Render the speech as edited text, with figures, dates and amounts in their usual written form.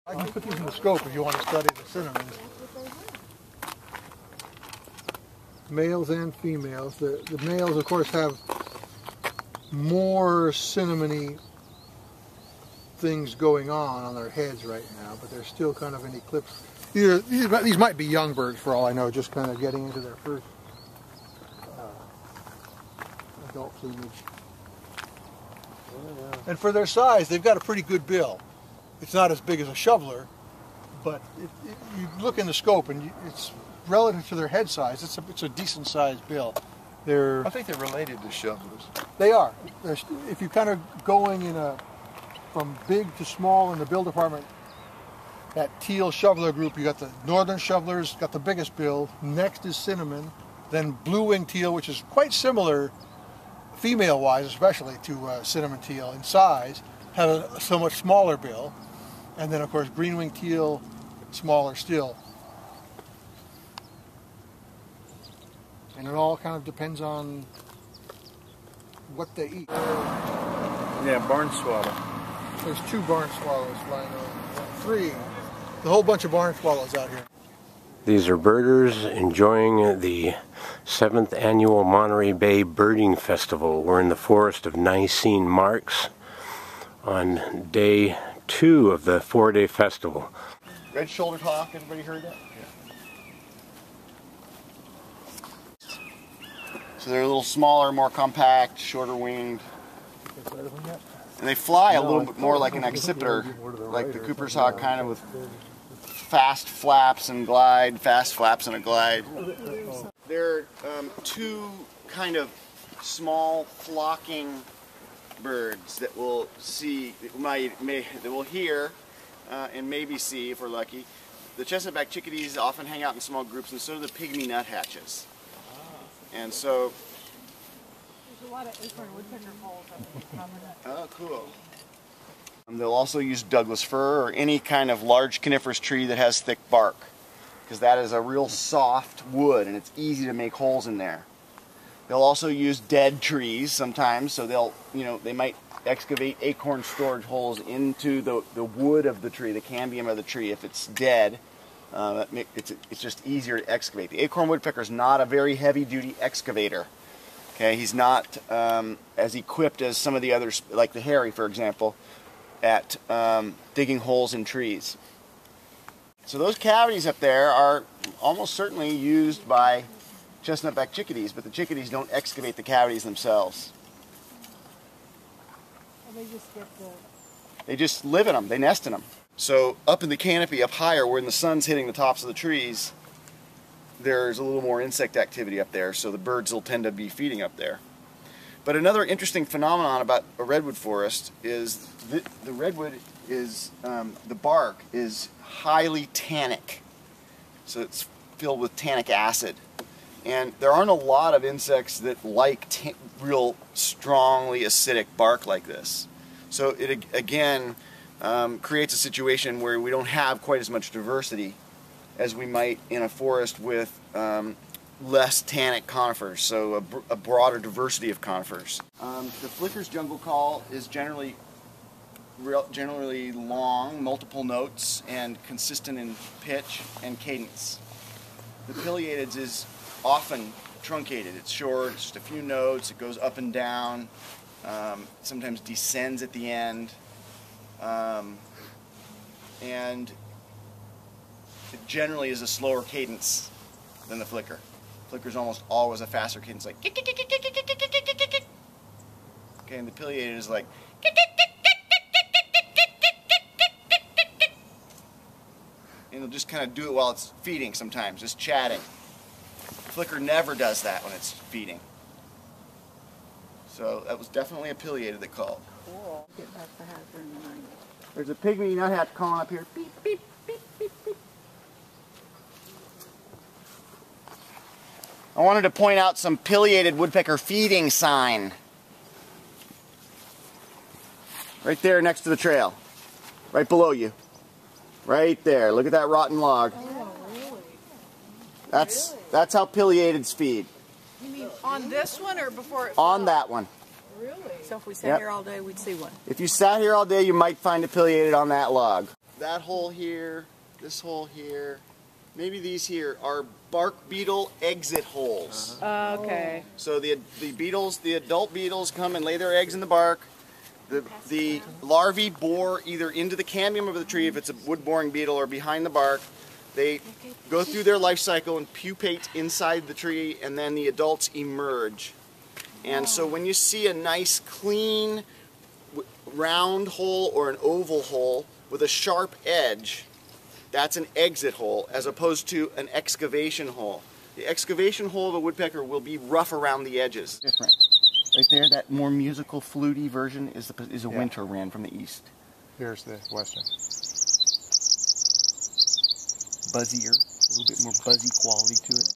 I can put these in the scope if you want to study the cinnamons. Males and females. The males, of course, have more cinnamony things going on their heads right now, but they're still kind of in eclipse. These might be young birds for all I know, just kind of getting into their first adult plumage. And for their size, they've got a pretty good bill. It's not as big as a shoveler, but you look in the scope and it's relative to their head size. It's a decent sized bill. I think they're related to shovelers. They are. If you're kind of going from big to small in the bill department, that teal shoveler group, you got the northern shovelers, got the biggest bill. Next is cinnamon, then blue-winged teal, which is quite similar, female-wise especially, to cinnamon teal in size, have a somewhat smaller bill. And then, of course, green-winged teal, smaller still. And it all kind of depends on what they eat. Yeah, barn swallow. There's 2 barn swallows flying over. 3. The whole bunch of barn swallows out here. These are birders enjoying the 7th annual Monterey Bay Birding Festival. We're in the forest of Nisene Marks on day 2 of the 4-day festival. Red-shouldered hawk, everybody heard that? Yeah. So they're a little smaller, more compact, shorter winged. And they fly a little bit more like an accipiter, like the Cooper's hawk, kind of with fast flaps and glide, fast flaps and a glide. They're 2 kind of small flocking birds that we'll see, that we'll hear and maybe see if we're lucky. The chestnut-backed chickadees often hang out in small groups, and so do the pygmy nuthatches. And so there's a lot of acorn woodpecker holes up in the top of that. Oh, cool. They'll also use Douglas fir or any kind of large coniferous tree that has thick bark, because that is a real soft wood and it's easy to make holes in there. They'll also use dead trees sometimes, so they might excavate acorn storage holes into the wood of the tree, the cambium of the tree. If it's dead, it's just easier to excavate. The acorn woodpecker is not a very heavy-duty excavator. Okay, he's not as equipped as some of the others, like the hairy, for example, at digging holes in trees. So those cavities up there are almost certainly used by chestnut-backed chickadees, but the chickadees don't excavate the cavities themselves. And they just live in them, they nest in them. So up in the canopy, up higher, when the sun's hitting the tops of the trees, there's a little more insect activity up there, so the birds will tend to be feeding up there. But another interesting phenomenon about a redwood forest is the redwood is, the bark is highly tannic. So it's filled with tannic acid. And there aren't a lot of insects that like real strongly acidic bark like this. So it again creates a situation where we don't have quite as much diversity as we might in a forest with less tannic conifers, so a broader diversity of conifers. The flicker's jungle call is generally long, multiple notes, and consistent in pitch and cadence. The pileated's is often truncated. It's short, it's just a few notes, it goes up and down, sometimes descends at the end, and it generally is a slower cadence than the flicker. Flicker's almost always a faster cadence, like okay, and the pileated is like and it'll just kind of do it while it's feeding sometimes, just chatting. Flicker never does that when it's feeding. So that was definitely a pileated that called. Cool. Get back the hazard in the night. There's a pygmy nuthatch calling up here. Beep, beep, beep, beep, beep. I wanted to point out some pileated woodpecker feeding sign. Right there next to the trail. Right below you. Right there. Look at that rotten log. Oh, really? That's how pileateds feed. You mean on this one or before it On fell? that one. Really? So if we sat here all day, we'd see one. If you sat here all day, you might find a pileated on that log. that hole here, this hole here, maybe these here are bark beetle exit holes. Okay. So the beetles, the adult beetles come and lay their eggs in the bark. The larvae bore either into the cambium of the tree if it's a wood-boring beetle or behind the bark. They go through their life cycle and pupate inside the tree, and then the adults emerge. And so when you see a nice clean round hole or an oval hole with a sharp edge, that's an exit hole as opposed to an excavation hole. The excavation hole of a woodpecker will be rough around the edges. Different. Right there, that more musical, fluty version is a winter wren from the east. Here's the western. Buzzier, a little bit more buzzy quality to it.